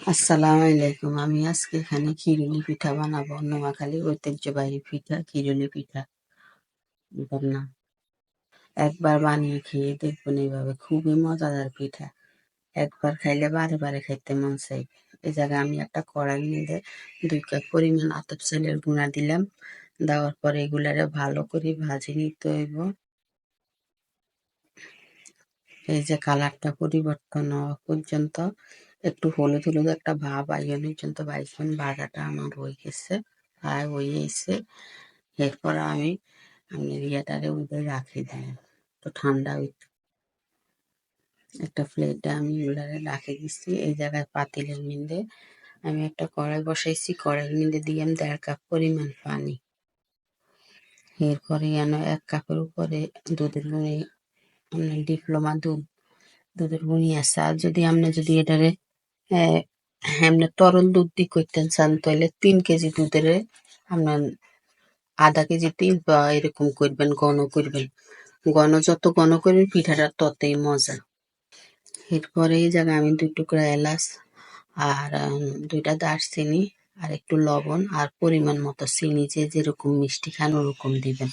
আসসালামু আলাইকুম। আমি আজকে এখানে খিরুলি পিঠা বানাবো। নোয়াখালীর ঐতিহ্যবাহী পিঠা খিরুলি পিঠা। বুঝলেন না? একবার বানিয়ে খেয়ে দেখবেন এইভাবে, খুবই মজাদার পিঠা। একবার খাইলে বারে বারে খাইতে মন চাইবে। এই জায়গায় আমি একটা কড়াই নিয়ে 2 কাপ পরিমাণ আতপ চালের গুঁড়া দিলাম। দেওয়ার পরে এগুলারে ভালো করে ভাজি নিতে হইব। এই যে কালারটা পরিবর্তন হওয়া পর্যন্ত, একটু হলুদ হলুদ একটা ভাব আইয়া পর্যন্ত বাইসন ভাজাটা আমার হয়ে গেছে, প্রায় হয়ে এসে। এরপর আমি ইয়েটারে উঠে রাখি দিই, তো ঠান্ডা হইতে। একটা প্লেটে আমি এগুলারে রাখে দিচ্ছি। এই জায়গায় পাতিলের মধ্যে আমি একটা কড়াই বসাইছি। কড়াইয়ের মধ্যে দিয়ে আমি 1.5 কাপ পরিমাণ পানি। এরপরে যেন 1 কাপের উপরে দুধের গুঁড়ি, ডিপ্লোমা দুধের গুঁড়ি আছে। আর যদি এটারে এমনি তরল দুধ দিয়ে করতেন চান, তাহলে 3 কেজি দুধের আপনার আধা কেজি তিল বা এরকম করবেন, ঘন করবেন। যত ঘন করবেন পিঠাটা ততই মজা। এরপরে এই জায়গায় আমি 2 টুকরা এলাচ আর 2টা দারচিনি আর একটু লবণ আর পরিমাণ মতো চিনি, যে যেরকম মিষ্টি খান ওরকম দিবেন।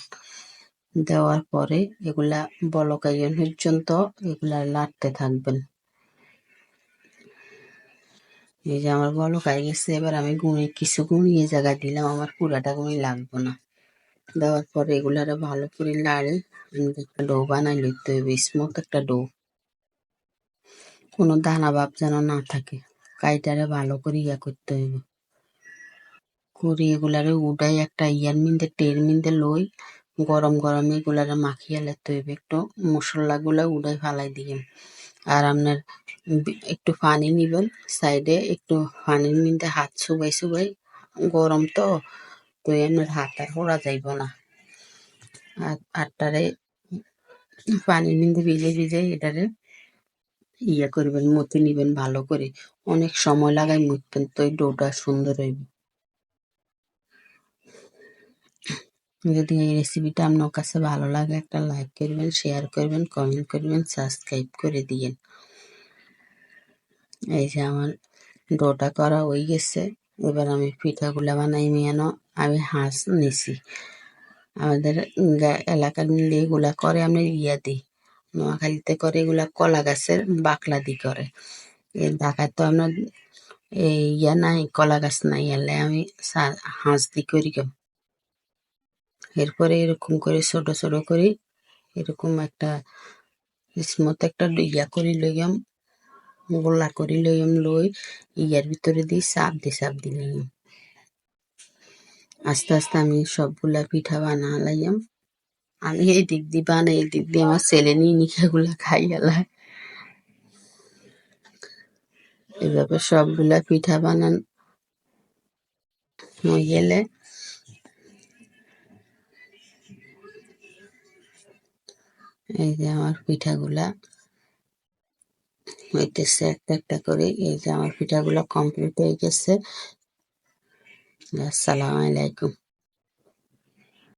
দেওয়ার পরে এগুলা বলকাইন পর্যন্ত এগুলা লাড়তে থাকবেন। এই যে আমার বলক গেছে। এবার আমি কিছু গুঁড়ি এই জায়গায় দিলাম, আমার পুরাটা গুঁড়ি লাগবে না। দেওয়ার পরে এগুলারে ভালো করে লাড়ে একটা ডো বানাই লইতে হবে, স্মুথ একটা ডো। কোনো দানা ভাব যেন না থাকে। কাইটারে ভালো করে করতে হইবে। করে এগুলারে উডাই একটা টের মিন্দে লই, গরম গরম এগুলারে মাখিয়ে লেতে হইবে। একটু মশলাগুলা উডাই ফালাই দিবেন। আর আপনার একটু পানি নিবেন সাইডে, একটু পানির মধ্যে হাত চুবাই চুবাই, গরম তো আপনার হাত আর পোড়া যাইব না। আর আটটারে পানির মধ্যে ভিজে ভিজে এটারে করবেন, মথে নিবেন ভালো করে। অনেক সময় লাগাই মুথবেন, তো এই ডোটা সুন্দর হইবে। যদি এই রেসিপিটা আপনার কাছে ভালো লাগে, একটা লাইক করবেন, শেয়ার করবেন, কমেন্ট করবেন, সাবস্ক্রাইব করে দিয়েন। এই যে আমার ডোটা করা হয়ে গেছে। এবার আমি পিঠাগুলা বানাই নিয়ে আমি হাঁস নিছি। আমাদের এলাকার মিলে এগুলা করে, আমি দিই। নোয়াখালীতে করে এগুলা কলা গাছের বাকলা দি করে। ঢাকায় তো আমরা এই নাই, কলা গাছ নাই, এলে আমি হাঁস দি করি। এরপরে এরকম করে ছোট ছোট করে এরকম একটা স্মুথ একটা করি লইয়াম, গোলা করি লইয়াম, ইয়ার ভিতরে দিই চাপ দি লইয়াম। আস্তে আস্তে আমি সবগুলা পিঠা বানা লাইয়াম। আমি এই দিক দিয়ে বানাই, এই দিক দিয়ে আমার ছেলে নিখাগুলা খাই এলায়। এভাবে সবগুলা পিঠা বানান হয়ে গেলে এই যে আমার পিঠাগুলা হইতেছে একটা একটা করে। এই যে আমার পিঠাগুলা কমপ্লিট হয়ে গেছে। আসসালামু আলাইকুম।